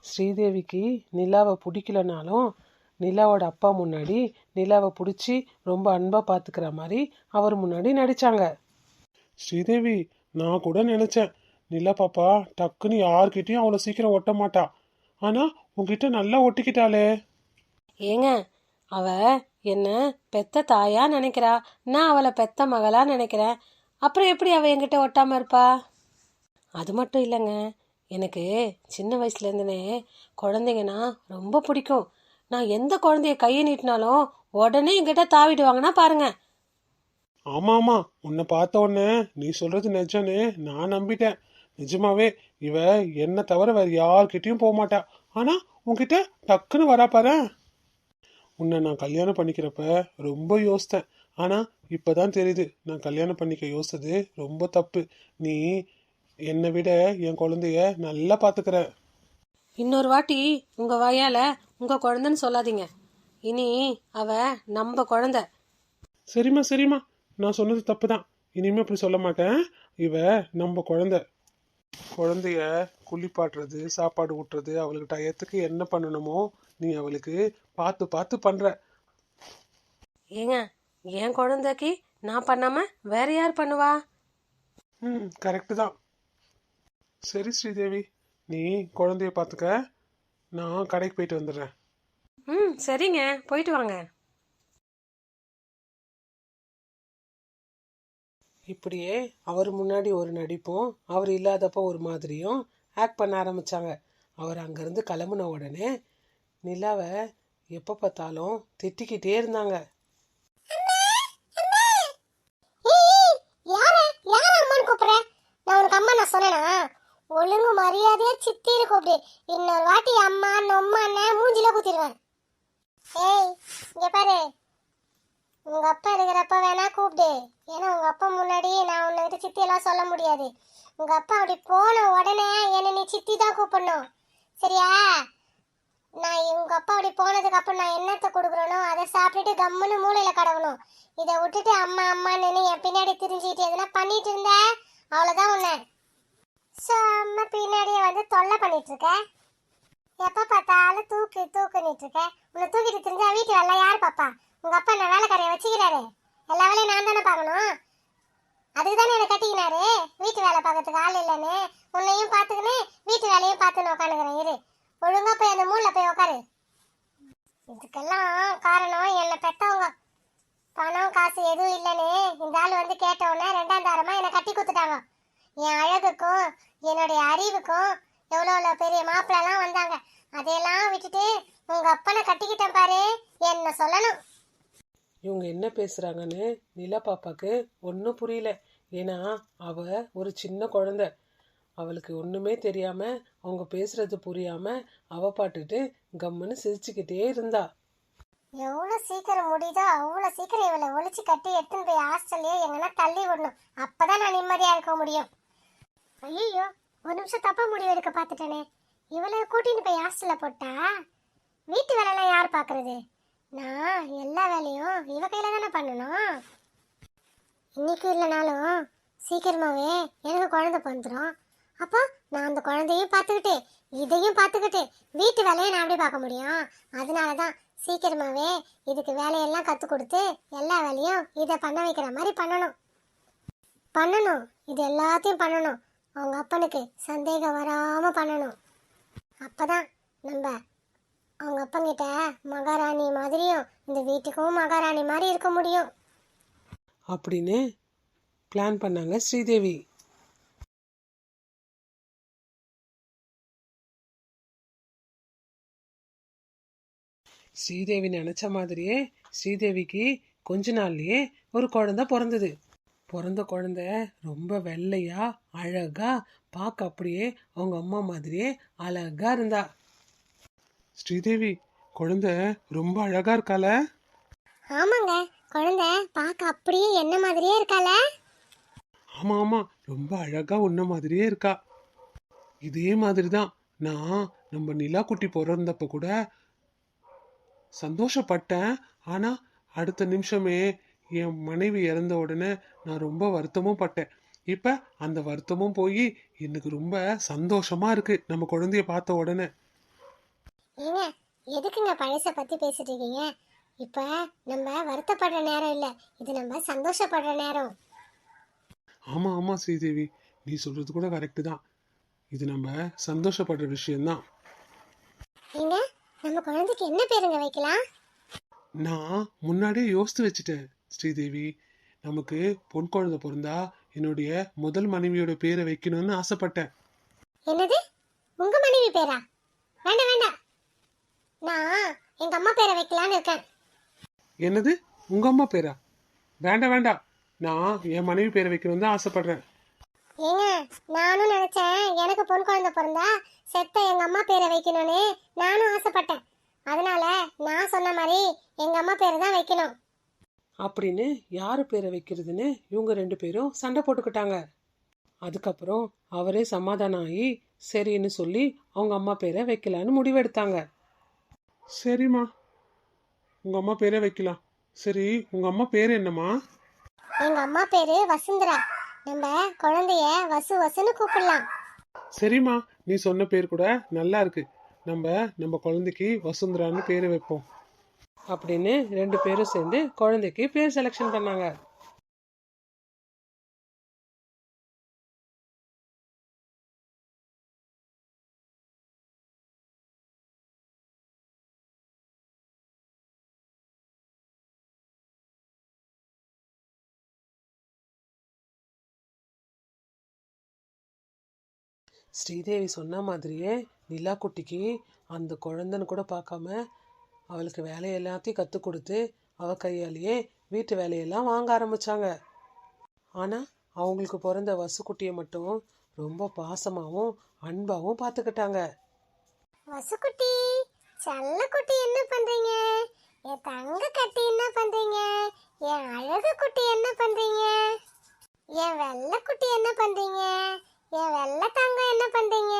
ஸ்ரீதேவிக்கு நிலாவை பிடிக்கலனாலும் நிலாவோட அப்பா முன்னாடி நிலாவை பிடிச்சி ரொம்ப அன்பாக பார்த்துக்கிற மாதிரி அவர் முன்னாடி நடித்தாங்க. ஸ்ரீதேவி, நான் கூட நினைச்சேன் நிலா பாப்பா டக்குன்னு யார்கிட்டயும் அவ்வளோ சீக்கிரம் ஒட்ட மாட்டா. ஆனா உன்கிட்ட நல்லா ஒட்டிக்கிட்டாளே. ஏங்க, அவ என்ன பெத்த தாயா நினைக்கிறா, நான் அவளை பெத்த மகளா நினைக்கிறேன். அப்புறம் எப்படி அவ என்கிட்ட ஒட்டாம இருப்பா? அது மட்டும் இல்லைங்க, எனக்கு சின்ன வயசுலேருந்துனே குழந்தைங்கன்னா ரொம்ப பிடிக்கும். நான் எந்த குழந்தைய கையை நீட்டினாலும் உடனே என்கிட்ட தாவிடுவாங்கன்னா பாருங்க. ஆமா ஆமா, உன்னை பார்த்த உடனே நீ சொல்றது நிஜம்னு நான் நம்பிட்டேன். நிஜமாவே இவ என்ன தவிர வேற யார்கிட்டயும் போக மாட்டா. ஆனா உன்கிட்ட டக்குன்னு வரா பாரு. உன்னை நான் கல்யாணம் பண்ணிக்கிறப்ப ரொம்ப யோசித்தேன். ஆனா இப்பதான் தெரியுது நான் கல்யாணம் பண்ணிக்க யோசிச்சது ரொம்ப தப்பு. நீ என்னை விட என் குழந்தைய நல்லா பாத்துக்கிற. இன்னொரு வாட்டி உங்க வாயால உங்க குழந்தைன்னு சொல்லாதீங்க. இனி அவ நம்ம குழந்தை. சரிம்மா சரிம்மா, நான் சொன்னது தப்பு தான். இனிமே அப்படி சொல்ல மாட்டேன். இவ நம்ம குழந்தைய குளிப்பாட்டுறது, சாப்பாடு ஊட்டுறது, அவளுக்கு டயத்துக்கு என்ன பண்ணணுமோ நீ அவளுக்கு பார்த்து பார்த்து பண்ற. ஏங்க, என் குழந்தைக்கு நான் பண்ணாம வேற யார் பண்ணுவா? கரெக்டு தான். சரி ஸ்ரீதேவி, நீ குழந்தைய பார்த்துக்க, நான் கடைக்கு போயிட்டு வந்துடுறேன். சரிங்க, போயிட்டு வாங்க. இப்படியே அவர் முன்னாடி ஒரு நடிப்பும் அவர் இல்லாதப்போ ஒரு மாதிரியும் ஆக்ட் பண்ண ஆரம்பித்தாங்க. அவர் அங்கேருந்து கிளம்புன உடனே நிலாவை எப்போ பார்த்தாலும் திட்டிக்கிட்டே இருந்தாங்க. ஒழுங்கு மரியாதையா சித்தின்னு கூப்பிடு. இன்னொரு வாட்டி அம்மா நொம்மா மூஞ்சில குத்திடுவேன். ஏய், இங்க பாரு, உங்க அப்பா இருக்கிறப்ப வேணா கூப்பிடு. ஏன்னா உங்க அப்பா முன்னாடி நான் உன்கிட்ட சித்தி எல்லாம் சொல்ல முடியாது. உங்க அப்பா அப்படி போன உடனே என்ன நீ சித்தி தான் கூப்பிடணும், சரியா? நான் உங்க அப்பா அப்படி போனதுக்கு அப்புறம் நான் என்னத்தை கொடுக்குறேனோ அதை சாப்பிட்டுட்டு கம்முன்னு மூளையில கடவுணும். இதை விட்டுட்டு அம்மா அம்மான்னு என் பின்னாடி திரிஞ்சுக்கிட்டு எதுனா பண்ணிட்டு இருந்த அவ்வளவுதான். உன்னை அம்மா பின்னாடியே வந்து தொல்லை பண்ணிட்டு இருக்க. எப்ப பார்த்தாலும் தூக்குனிட்டு இருக்க. உன்னை தூக்கிட்டு தெரிஞ்சா வீட்டு வேலை யார் பாப்பா? உங்க அப்பா என்ன வேலைக்காரைய வச்சுக்கிறாரு? எல்லா வேலையும் நான் தானே பார்க்கணும். அதுக்கு தானே என்னை கட்டிக்கினாரு, வீட்டு வேலை பார்க்கறதுக்கு ஆள் இல்லைன்னு. உன்னையும் பார்த்துக்கின்னு வீட்டு வேலையும் பார்த்துன்னு உட்காந்துக்கிறேன். இரு, ஒழுங்கா போய் அந்த மூணுல போய் உட்காரு. இதுக்கெல்லாம் காரணம் என்னை பெத்தவங்க. பணம் காசு எதுவும் இல்லைன்னு இந்த ஆள் வந்து கேட்டவுடனே 2ஆம் தாரமா என்னை கட்டி கொடுத்துட்டாங்க. என் அழகுக்கும் என்னுடைய அறிவுக்கும் எவ்வளோ பெரிய மாப்பிள்ளலாம் வந்தாங்க. அதையெல்லாம் விட்டுட்டு உங்க அப்பனை கட்டிக்கிட்டேன் பாரு, என்ன சொல்லணும். இவங்க என்ன பேசுகிறாங்கன்னு நிலா பாப்பாவுக்கு ஒன்றும் புரியல. ஏன்னா அவ ஒரு சின்ன குழந்தை. அவளுக்கு ஒன்றுமே தெரியாமல் அவங்க பேசுறது புரியாமல் அவ பாட்டுட்டு கம்முன்னு சிரிச்சுக்கிட்டே இருந்தா. எவ்வளோ சீக்கிரம் முடியுதோ அவ்வளோ சீக்கிரம் இவளை ஒழிச்சு கட்டி எடுத்துன்னு போய் ஹாஸ்டல்லையே எங்கன்னா தள்ளி விடணும். அப்பதான் நான் நிம்மதியாக இருக்க முடியும். ஐயோ, ஒரு நிமிஷம் தப்பா முடிவு எடுக்க பார்த்துட்டேனே. இவளை கூட்டின்னு போய் ஹாஸ்டல்ல போட்டா வீட்டு வேலைலாம் யார் பார்க்கறது? நான் எல்லா வேலையும் இவ கையில தானே பண்ணணும். இன்னைக்கு இல்லைனாலும் சீக்கிரமாவே எனக்கு குழந்தை பிறந்துடும். அப்போ நான் அந்த குழந்தையும் பார்த்துக்கிட்டு இதையும் பார்த்துக்கிட்டு வீட்டு வேலையை நான் எப்படி பார்க்க முடியும்? அதனால தான் சீக்கிரமாவே இதுக்கு வேலையெல்லாம் கற்றுக் கொடுத்து எல்லா வேலையும் இதை பண்ண வைக்கிற மாதிரி பண்ணணும். இது எல்லாத்தையும் பண்ணணும். அவங்க அப்பனுக்கு சந்தேகம் வராமல் பண்ணணும். அப்போதான் நம்ம அவங்க அப்பங்கிட்ட மகாராணி மாதிரியும் இந்த வீட்டுக்கும் மகாராணி மாதிரி இருக்க முடியும் அப்படின்னு பிளான் பண்ணாங்க ஸ்ரீதேவி. ஸ்ரீதேவி நினச்ச மாதிரியே ஸ்ரீதேவிக்கு கொஞ்ச நாள்லயே ஒரு குழந்தை பிறந்தது. பிறந்த குழந்தை ரொம்ப வெள்ளையா அழகா பார்க்க அப்படியே அவங்க அம்மா மாதிரியே அழகா இருந்தா. ஸ்ரீதேவி, குழந்தை ரொம்ப அழகா இருக்கால? ஆமாங்க, குழந்தை பார்க்க அப்படியே என்ன மாதிரியே இருக்கால? ஆமா ஆமா, ரொம்ப அழகா உன்ன மாதிரியே இருக்கா. இதே மாதிரிதான் நான் நம்ம நிலா குட்டி பிறந்தப்ப கூட சந்தோஷப்பட்டேன். ஆனா அடுத்த நிமிஷமே என் மனைவி இறந்த உடனே நான் ரொம்ப வருத்தமும் பட்டேன். இப்ப அந்த வருத்தமும் போய் எனக்கு ரொம்ப சந்தோஷமா இருக்கு நம்ம குழந்தைய பார்த்த உடனே. ஏங்க எதுக்குங்க பழச பத்தி பேசிட்டு இருக்கீங்க? இப்ப நம்ம வருத்தப்படுற நேரம் இல்ல, இது நம்ம சந்தோஷப்படுற நேரம். ஆமா ஆமா ஸ்ரீதேவி, நீ சொல்றது கூட கரெக்டு தான். இது நம்ம சந்தோஷப்படுற விஷயம்தான். ஏங்க நம்ம குழந்தைக்கு என்ன பேருங்க வைக்கலாம்? நான் முன்னாடியே யோசித்து வச்சுட்டேன் ஸ்ரீதேவி. நமக்கு பொன் குழந்தை பிறந்தா என்னுடைய முதல் மனைவியோட பேரை வைக்கணும்னு ஆசைப்பட்டேன். என்னது, உங்க மனைவி பேரா? வேண்டாம் வேண்டாம், நான் எங்க அம்மா பேரை வைக்கலான்னு இருக்கேன். என்னது, உங்க அம்மா பேரா? வேண்டாம் வேண்டாம், நான் என் மனைவி பேரை வைக்கணும்னு தான் ஆசைப்படுறேன். ஏங்க நானும் நினைச்சேன் எனக்கு பொன் குழந்தை பிறந்தா செத்த எங்க அம்மா பேரை வைக்கணும்னு நானும் ஆசைப்பட்டேன். அதனால நான் சொன்ன மாதிரி எங்க அம்மா பேரை தான் வைக்கணும். அப்படின்னு யார் பேரை வைக்கிறதுன்னு இவங்க 2 பேரும் சண்டை போட்டுக்கிட்டாங்க. அதுக்கப்புறம் அவரே சமாதானம் ஆகி சரின்னு சொல்லி அவங்க அம்மா பேரை வைக்கலான்னு முடிவெடுத்தாங்க. சரிம்மா, உங்க அம்மா பேரே வைக்கலாம். சரி, உங்க அம்மா பேர் என்னம்மா? எங்க அம்மா பேரு வசுந்தரா. நம்ம குழந்தைய வசு வசுன்னு கூப்பிடலாம். சரிம்மா, நீ சொன்ன பேர் கூட நல்லா இருக்கு. நம்ம குழந்தைக்கு வசுந்தரான்னு பேரை வைப்போம். அப்படின்னு 2 பேரும் சேர்ந்து குழந்தைக்கு பேர் செலெக்ஷன் பண்ணாங்க. ஸ்ரீதேவி சொன்ன மாதிரியே நிலா குட்டிக்கு அந்த குழந்தைன்னு கூட பார்க்காம அவளுக்கு வேலை எல்லாத்தையும் கற்றுக் கொடுத்து அவ கையாலேயே வீட்டு வேலையெல்லாம் வாங்க ஆரம்பிச்சாங்க. ஆனால் அவங்களுக்கு பிறந்த வசுக்குட்டியை மட்டும் ரொம்ப பாசமாகவும் அன்பாகவும் பார்த்துக்கிட்டாங்க. வசுக்குட்டி, செல்லக்குட்டி என்ன பண்றீங்க? என் தங்க கட்டி என்ன பண்றீங்க? என் அழகு குட்டி என்ன பண்றீங்க? என் வெள்ளை குட்டி என்ன பண்றீங்க? என் வெள்ளை தங்கம் என்ன பண்றீங்க?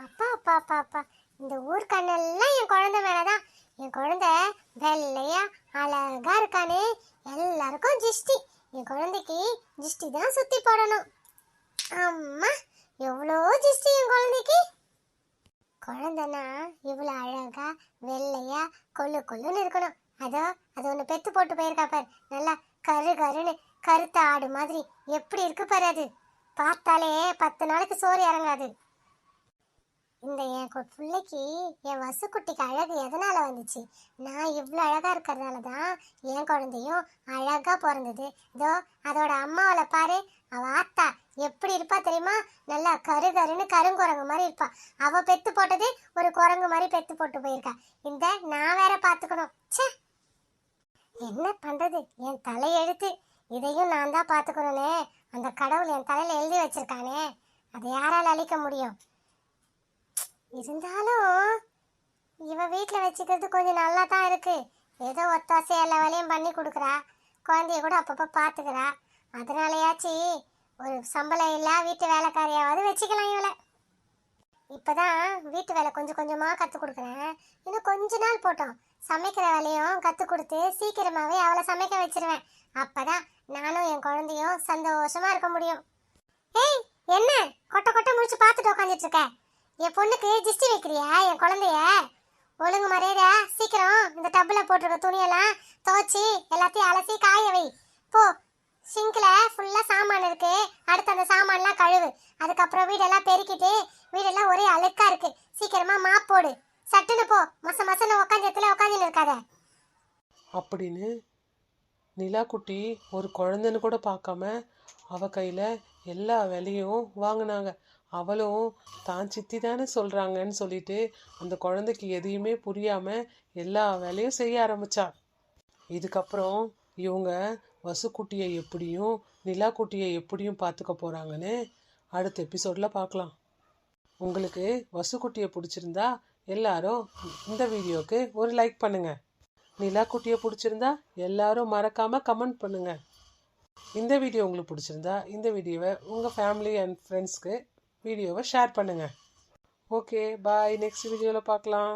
அப்பா அப்பா அப்பா அப்பா, இந்த ஊர் கண்ணெல்லாம் என் குழந்தை மேலதான். என் குழந்தை வெள்ளையா அழகா இருக்கானே, எல்லாருக்கும் ஜிஷ்டி. என் குழந்தைக்கு ஜிஷ்டி தான் சுத்தி போடணும். அம்மா, எவ்வளோ ஜிஷ்டி என் குழந்தைக்கு. குழந்தைனா இவ்வளோ அழகா வெள்ளையா கொள்ளு கொள்ளுன்னு இருக்கணும். அது ஒன்று பெத்து போட்டு போயிருக்கா பாரு, நல்லா கரு கருன்னு கருத்த ஆடு மாதிரி எப்படி இருக்கு பாரு. அது பார்த்தாலே 10 நாளைக்கு சோறு இறங்காது. இந்த என் பிள்ளைக்கு, என் வசுக்குட்டிக்கு அழகு எதனால வந்துச்சு? நான் இவ்வளோ அழகா இருக்கிறதுனால தான் என் குழந்தையும் அழகா பிறந்தது. இதோ அதோட அம்மாவளை பாரு, அவ ஆத்தா எப்படி இருப்பா தெரியுமா? நல்லா கரு கருன்னு கருங்குரங்கு மாதிரி இருப்பா. அவ பெத்து போட்டது ஒரு குரங்கு மாதிரி பெத்து போட்டு போயிருக்கா. இந்த நான் வேற பார்த்துக்கணும். ச்சே, என்ன பண்றது, என் தலையெழுத்து. இதையும் நான் தான் பார்த்துக்கணும்னே அந்த கடவுள் என் தலையில எழுதி வச்சிருக்கானே, அதை யாரால அழிக்க முடியும்? இருந்தாலும் இவ வீட்டில் வச்சுக்கிறது கொஞ்சம் நல்லா தான் இருக்கு. ஏதோ ஒத்தாசை எல்லா வேலையும் பண்ணி கொடுக்குறா, குழந்தைய கூட அப்பப்போ பார்த்துக்கிறா. அதனாலயாச்சு ஒரு சம்பளம் இல்லை வீட்டு வேலைக்காரியாவது வச்சுக்கலாம் இவளை. இப்போதான் வீட்டு வேலை கொஞ்சம் கொஞ்சமாக கற்றுக் கொடுக்குறேன். இன்னும் கொஞ்ச நாள் போட்டோம், சமைக்கிற வேலையும் கற்றுக் கொடுத்து சீக்கிரமாகவே அவளை சமைக்க வச்சிருவேன். அப்போதான் நானும் என் குழந்தையும் சந்தோஷமாக இருக்க முடியும். ஏய், என்ன கொட்டை கொட்டை முடிச்சு பார்த்துட்டு உட்காந்துட்டு இருக்க? என் பொண்ணுக்கு ஜிஸ்டி வைக்கிறியா என் குழந்தைய? ஒழுங்கு மரியாதையா சீக்கிரம் இந்த டப்பில் போட்டிருக்க துணியெல்லாம் துவைச்சி எல்லாத்தையும் அலசி காய வை. போ, சிங்கில் ஃபுல்லாக சாமான் இருக்கு, அடுத்து அந்த சாமான்லாம் கழுவு. அதுக்கப்புறம் வீடெல்லாம் பெருக்கிட்டு, வீடெல்லாம் ஒரே அழுக்காக இருக்கு, சீக்கிரமாக மாப் போடு. சட்டுன்னு போ, மசன்னு உட்காந்து உட்காந்துன்னு இருக்காத. அப்படின்னு நிலா குட்டி ஒரு குழந்தைன்னு கூட பார்க்காம அவ கையில் எல்லா வேலையும் வாங்கினாங்க. அவளும் தான் சித்தி தானே சொல்கிறாங்கன்னு சொல்லிட்டு அந்த குழந்தைக்கு எதையுமே புரியாமல் எல்லா வேலையும் செய்ய ஆரம்பிச்சா. இதுக்கப்புறம் இவங்க வசுக்குட்டியை எப்படியும் நிலா குட்டியை எப்படியும் பார்த்துக்க போகிறாங்கன்னு அடுத்த எபிசோடில் பார்க்கலாம். உங்களுக்கு வசுக்குட்டியை பிடிச்சிருந்தா எல்லாரும் இந்த வீடியோவுக்கு ஒரு லைக் பண்ணுங்கள். நிலா குட்டியை பிடிச்சிருந்தா எல்லாரும் மறக்காமல் கமெண்ட் பண்ணுங்கள். இந்த வீடியோ உங்களுக்கு பிடிச்சிருந்தா இந்த வீடியோவை உங்கள் ஃபேமிலி அண்ட் ஃப்ரெண்ட்ஸ்க்கு வீடியோவை ஷேர் பண்ணுங்கள். ஓகே, பாய். நெக்ஸ்ட் வீடியோவில் பார்க்கலாம்.